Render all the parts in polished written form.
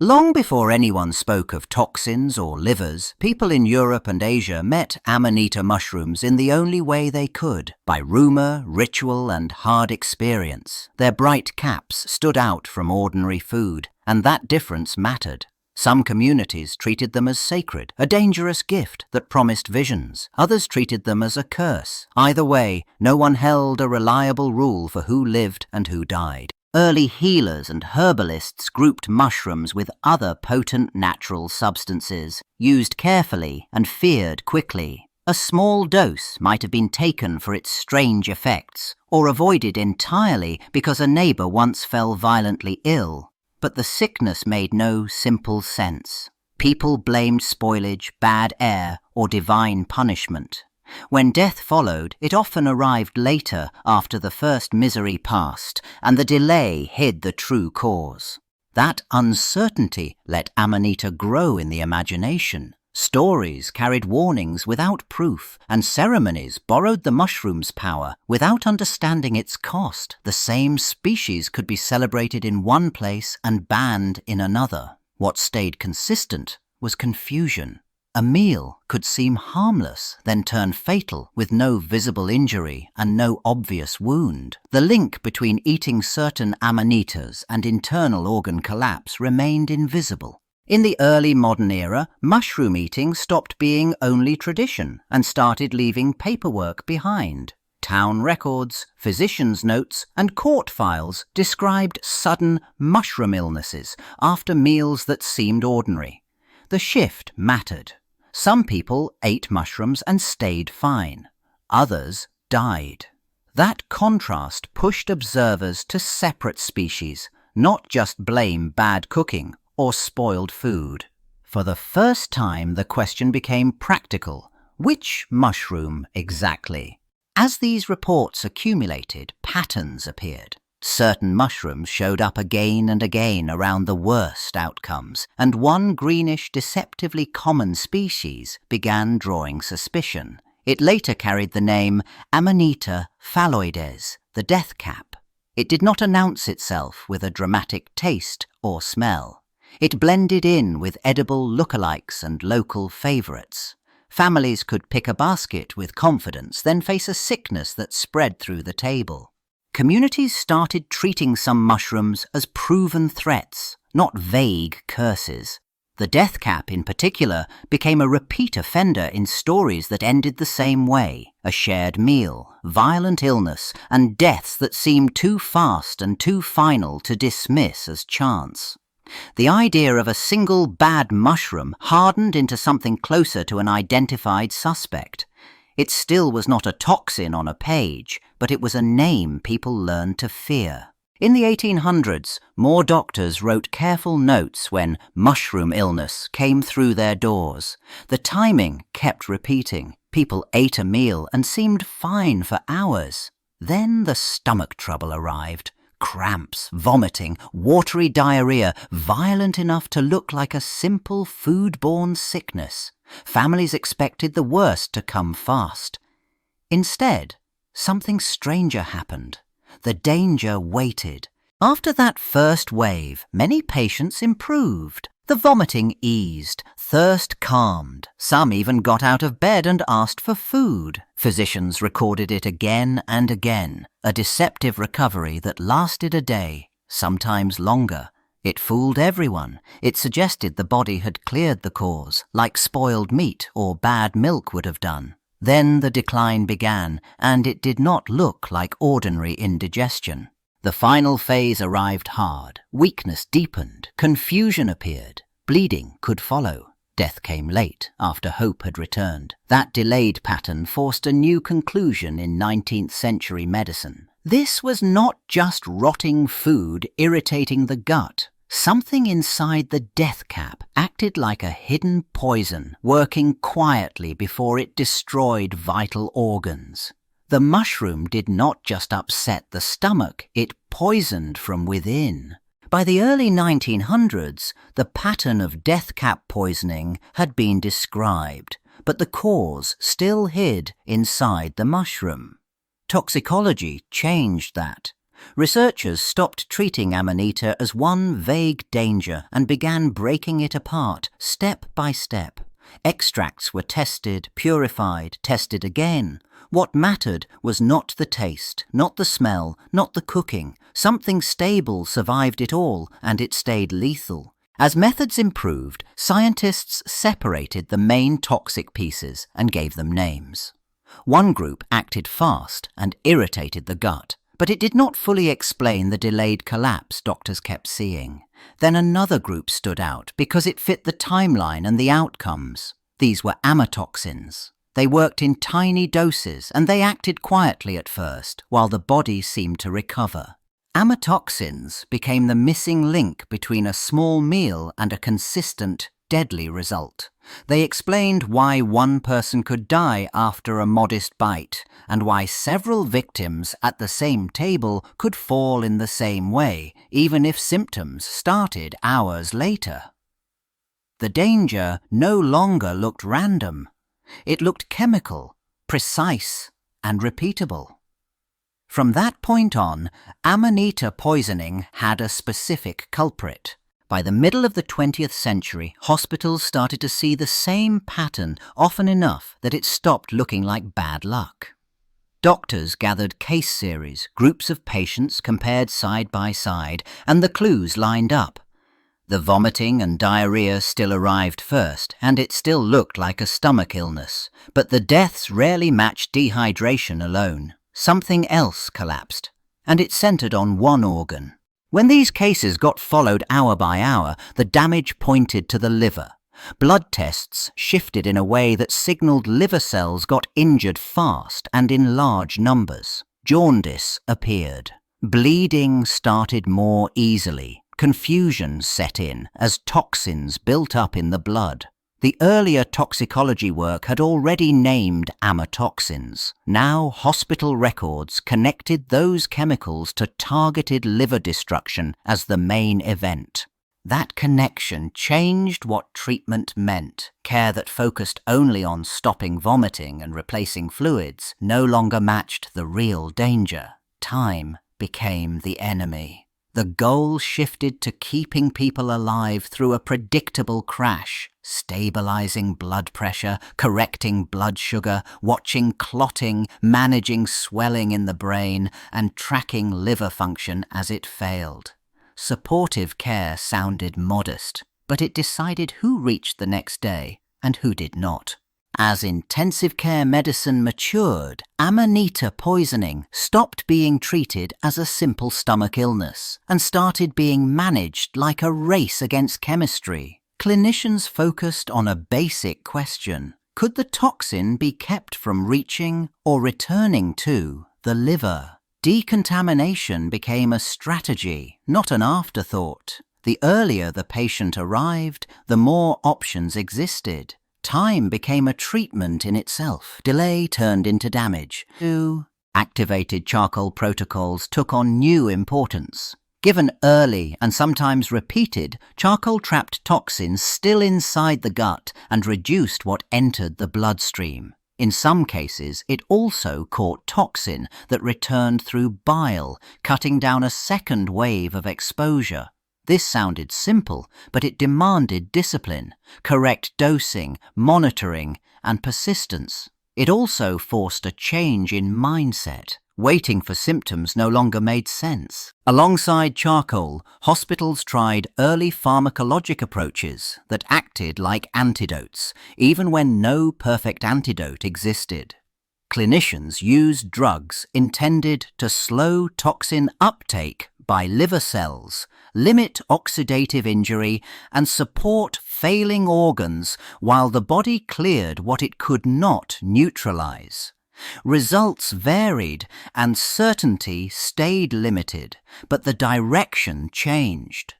Long before anyone spoke of toxins or livers, people in Europe and Asia met Amanita mushrooms in the only way they could, by rumor, ritual, and hard experience. Their bright caps stood out from ordinary food, and that difference mattered. Some communities treated them as sacred, a dangerous gift that promised visions. Others treated them as a curse. Either way, no one held a reliable rule for who lived and who died. Early healers and herbalists grouped mushrooms with other potent natural substances, used carefully and feared quickly. A small dose might have been taken for its strange effects, or avoided entirely because a neighbor once fell violently ill. But the sickness made no simple sense. People blamed spoilage, bad air, or divine punishment. When death followed, it often arrived later after the first misery passed, and the delay hid the true cause. That uncertainty let Amanita grow in the imagination. Stories carried warnings without proof, and ceremonies borrowed the mushroom's power without understanding its cost. The same species could be celebrated in one place and banned in another. What stayed consistent was confusion. A meal could seem harmless, then turn fatal with no visible injury and no obvious wound. The link between eating certain amanitas and internal organ collapse remained invisible. In the early modern era, mushroom eating stopped being only tradition and started leaving paperwork behind. Town records, physicians' notes, and court files described sudden mushroom illnesses after meals that seemed ordinary. The shift mattered. Some people ate mushrooms and stayed fine. Others died. That contrast pushed observers to separate species, not just blame bad cooking or spoiled food. For the first time, the question became practical. Which mushroom exactly? As these reports accumulated, patterns appeared. Certain mushrooms showed up again and again around the worst outcomes, and one greenish, deceptively common species began drawing suspicion. It later carried the name Amanita phalloides, the death cap. It did not announce itself with a dramatic taste or smell. It blended in with edible lookalikes and local favorites. Families could pick a basket with confidence, then face a sickness that spread through the table. Communities started treating some mushrooms as proven threats, not vague curses. The death cap, in particular, became a repeat offender in stories that ended the same way: a shared meal, violent illness, and deaths that seemed too fast and too final to dismiss as chance. The idea of a single bad mushroom hardened into something closer to an identified suspect. It still was not a toxin on a page, but it was a name people learned to fear. In the 1800s, more doctors wrote careful notes when mushroom illness came through their doors. The timing kept repeating. People ate a meal and seemed fine for hours. Then the stomach trouble arrived. Cramps, vomiting, watery diarrhea, violent enough to look like a simple food-borne sickness. Families expected the worst to come fast. Instead, something stranger happened. The danger waited. After that first wave, many patients improved. The vomiting eased, thirst calmed. Some even got out of bed and asked for food. Physicians recorded it again and again, a deceptive recovery that lasted a day, sometimes longer. It fooled everyone. It suggested the body had cleared the cause, like spoiled meat or bad milk would have done. Then the decline began, and it did not look like ordinary indigestion. The final phase arrived hard. Weakness deepened. Confusion appeared. Bleeding could follow. Death came late, after hope had returned. That delayed pattern forced a new conclusion in 19th century medicine. This was not just rotting food irritating the gut. Something inside the death cap acted like a hidden poison, working quietly before it destroyed vital organs. The mushroom did not just upset the stomach, it poisoned from within. By the early 1900s, the pattern of death cap poisoning had been described, but the cause still hid inside the mushroom. Toxicology changed that. Researchers stopped treating Amanita as one vague danger and began breaking it apart, step by step. Extracts were tested, purified, tested again. What mattered was not the taste, not the smell, not the cooking. Something stable survived it all, and it stayed lethal. As methods improved, scientists separated the main toxic pieces and gave them names. One group acted fast and irritated the gut, but it did not fully explain the delayed collapse doctors kept seeing. Then another group stood out because it fit the timeline and the outcomes. These were amatoxins. They worked in tiny doses and they acted quietly at first, while the body seemed to recover. Amatoxins became the missing link between a small meal and a consistent, deadly result. They explained why one person could die after a modest bite, and why several victims at the same table could fall in the same way, even if symptoms started hours later. The danger no longer looked random. It looked chemical, precise, and repeatable. From that point on, Amanita poisoning had a specific culprit. By the middle of the 20th century, hospitals started to see the same pattern often enough that it stopped looking like bad luck. Doctors gathered case series, groups of patients compared side by side, and the clues lined up. The vomiting and diarrhea still arrived first, and it still looked like a stomach illness, but the deaths rarely matched dehydration alone. Something else collapsed, and it centered on one organ. When these cases got followed hour by hour, the damage pointed to the liver. Blood tests shifted in a way that signaled liver cells got injured fast and in large numbers. Jaundice appeared. Bleeding started more easily. Confusion set in as toxins built up in the blood. The earlier toxicology work had already named amatoxins. Now hospital records connected those chemicals to targeted liver destruction as the main event. That connection changed what treatment meant. Care that focused only on stopping vomiting and replacing fluids no longer matched the real danger. Time became the enemy. The goal shifted to keeping people alive through a predictable crash, stabilizing blood pressure, correcting blood sugar, watching clotting, managing swelling in the brain, and tracking liver function as it failed. Supportive care sounded modest, but it decided who reached the next day and who did not. As intensive care medicine matured, Amanita poisoning stopped being treated as a simple stomach illness and started being managed like a race against chemistry. Clinicians focused on a basic question: could the toxin be kept from reaching or returning to the liver? Decontamination became a strategy, not an afterthought. The earlier the patient arrived, the more options existed. Time became a treatment in itself. Delay turned into damage. Activated charcoal protocols took on new importance. Given early and sometimes repeated, charcoal trapped toxins still inside the gut and reduced what entered the bloodstream. In some cases, it also caught toxin that returned through bile, cutting down a second wave of exposure. This sounded simple, but it demanded discipline, correct dosing, monitoring, and persistence. It also forced a change in mindset. Waiting for symptoms no longer made sense. Alongside charcoal, hospitals tried early pharmacologic approaches that acted like antidotes, even when no perfect antidote existed. Clinicians used drugs intended to slow toxin uptake by liver cells, limit oxidative injury, and support failing organs while the body cleared what it could not neutralize. Results varied and certainty stayed limited, but the direction changed.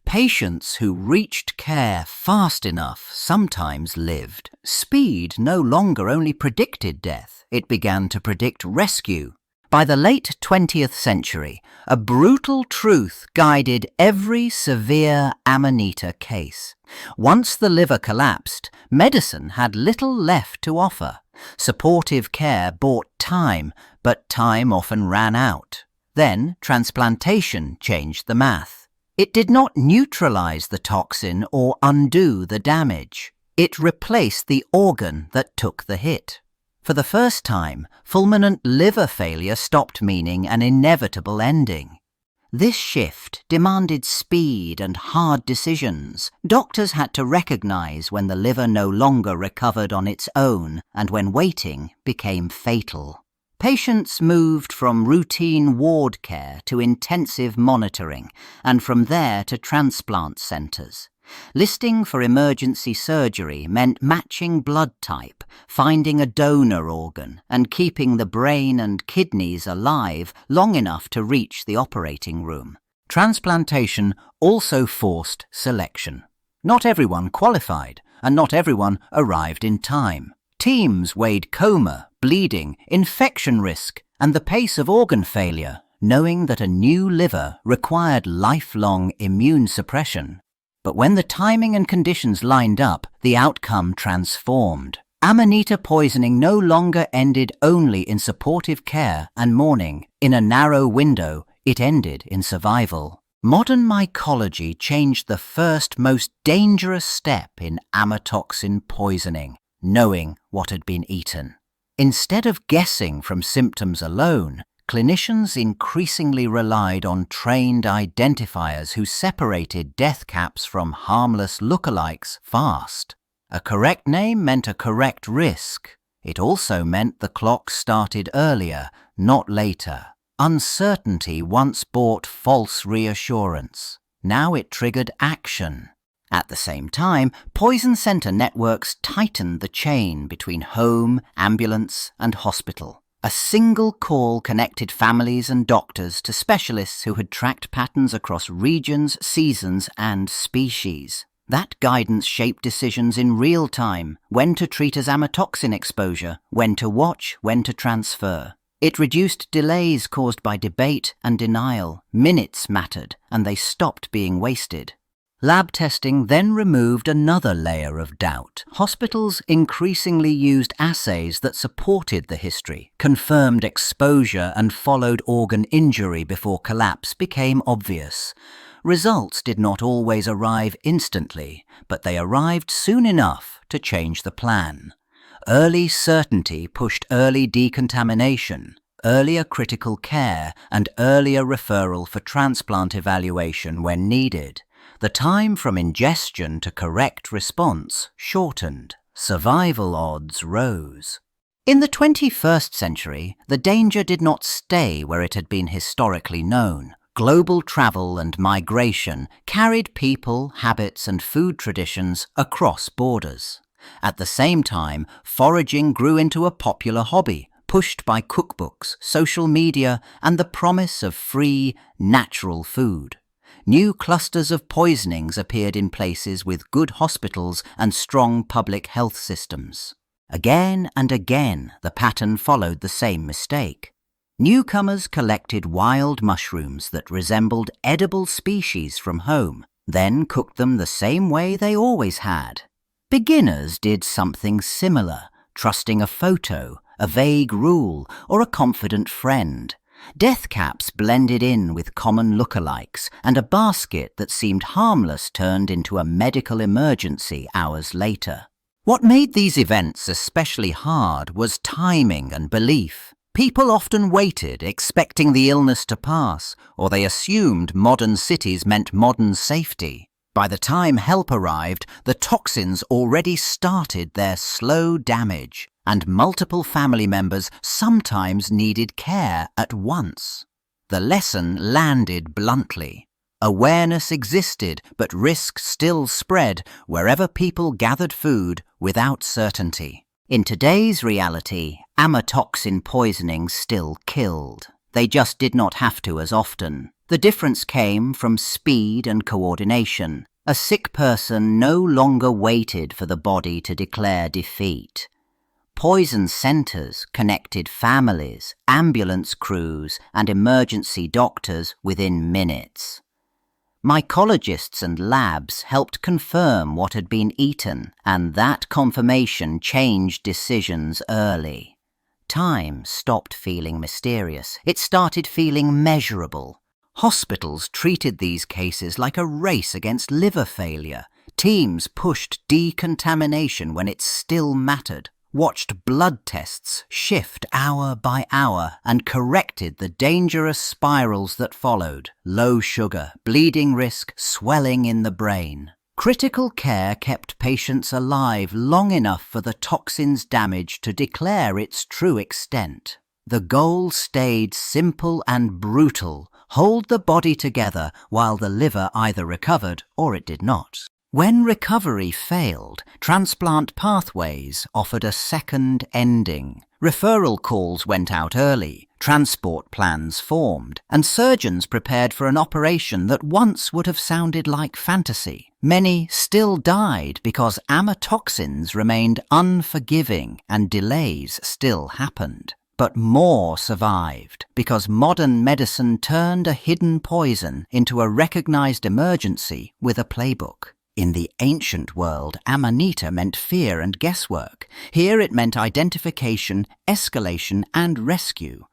Patients who reached care fast enough sometimes lived. Speed no longer only predicted death, it began to predict rescue. By the late 20th century, a brutal truth guided every severe Amanita case. Once the liver collapsed, medicine had little left to offer. Supportive care bought time, but time often ran out. Then transplantation changed the math. It did not neutralize the toxin or undo the damage. It replaced the organ that took the hit. For the first time, fulminant liver failure stopped meaning an inevitable ending. This shift demanded speed and hard decisions. Doctors had to recognize when the liver no longer recovered on its own and when waiting became fatal. Patients moved from routine ward care to intensive monitoring and from there to transplant centers. Listing for emergency surgery meant matching blood type, finding a donor organ, and keeping the brain and kidneys alive long enough to reach the operating room. Transplantation also forced selection. Not everyone qualified, and not everyone arrived in time. Teams weighed coma, bleeding, infection risk, and the pace of organ failure, knowing that a new liver required lifelong immune suppression. But when the timing and conditions lined up, the outcome transformed. Amanita poisoning no longer ended only in supportive care and mourning. In a narrow window, it ended in survival. Modern mycology changed the first most dangerous step in amatoxin poisoning, knowing what had been eaten. Instead of guessing from symptoms alone, clinicians increasingly relied on trained identifiers who separated death caps from harmless lookalikes fast. A correct name meant a correct risk. It also meant the clock started earlier, not later. Uncertainty once brought false reassurance. Now it triggered action. At the same time, poison center networks tightened the chain between home, ambulance, and hospital. A single call connected families and doctors to specialists who had tracked patterns across regions, seasons, and species. That guidance shaped decisions in real time, when to treat as amatoxin exposure, when to watch, when to transfer. It reduced delays caused by debate and denial. Minutes mattered, and they stopped being wasted. Lab testing then removed another layer of doubt. Hospitals increasingly used assays that supported the history, confirmed exposure, and followed organ injury before collapse became obvious. Results did not always arrive instantly, but they arrived soon enough to change the plan. Early certainty pushed early decontamination, earlier critical care, and earlier referral for transplant evaluation when needed. The time from ingestion to correct response shortened. Survival odds rose. In the 21st century, the danger did not stay where it had been historically known. Global travel and migration carried people, habits, and food traditions across borders. At the same time, foraging grew into a popular hobby, pushed by cookbooks, social media, and the promise of free, natural food. New clusters of poisonings appeared in places with good hospitals and strong public health systems. Again and again, the pattern followed the same mistake. Newcomers collected wild mushrooms that resembled edible species from home, then cooked them the same way they always had. Beginners did something similar, trusting a photo, a vague rule, or a confident friend. Death caps blended in with common lookalikes, and a basket that seemed harmless turned into a medical emergency hours later. What made these events especially hard was timing and belief. People often waited, expecting the illness to pass, or they assumed modern cities meant modern safety. By the time help arrived, the toxins already started their slow damage, and multiple family members sometimes needed care at once. The lesson landed bluntly. Awareness existed, but risk still spread wherever people gathered food without certainty. In today's reality, amatoxin poisoning still killed. They just did not have to as often. The difference came from speed and coordination. A sick person no longer waited for the body to declare defeat. Poison centers connected families, ambulance crews, and emergency doctors within minutes. Mycologists and labs helped confirm what had been eaten, and that confirmation changed decisions early. Time stopped feeling mysterious. It started feeling measurable. Hospitals treated these cases like a race against liver failure. Teams pushed decontamination when it still mattered, watched blood tests shift hour by hour, and corrected the dangerous spirals that followed: low sugar, bleeding risk, swelling in the brain. Critical care kept patients alive long enough for the toxins' damage to declare its true extent. The goal stayed simple and brutal: hold the body together while the liver either recovered or it did not. When recovery failed, transplant pathways offered a second ending. Referral calls went out early, transport plans formed, and surgeons prepared for an operation that once would have sounded like fantasy. Many still died because amatoxins remained unforgiving and delays still happened. But more survived because modern medicine turned a hidden poison into a recognized emergency with a playbook. In the ancient world, Amanita meant fear and guesswork. Here it meant identification, escalation, and rescue.